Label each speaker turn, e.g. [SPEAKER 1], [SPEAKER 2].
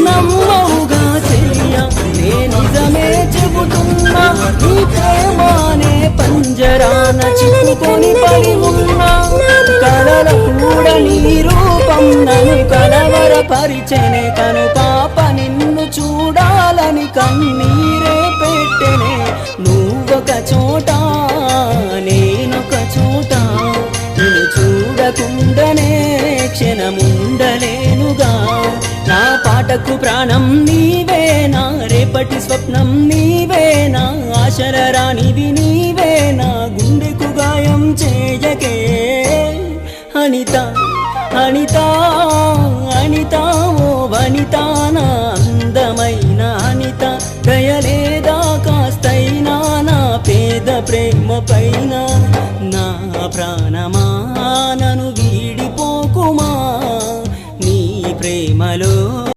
[SPEAKER 1] నమ్మవుగా చెయ్య నే నిజమే చెబుతున్నా నీ ప్రేమానే పంజరాన చిక్కుకొని పడి ఉన్నా కలల కూడా నీ రూపం నన్ను కలవరపరిచెనే కను పాప నిన్ను చూడాలని కన్నీరే పెట్టెనే నువ్వొక చోట నేనొక చోట నిన్ను చూడకుండానే క్షణముండలేనుగా నా పాటకు ప్రాణం నీవేనా రేపటి స్వప్నం నీవేనా ఆశల రానివి నీవేనా గుండెకు గాయం చేయకే అనిత అనిత అనిత ఓ వనిత నా అందమైన అనిత దయలేదా కాస్తైనా నా పేద ప్రేమ పైన నా ప్రాణమా నను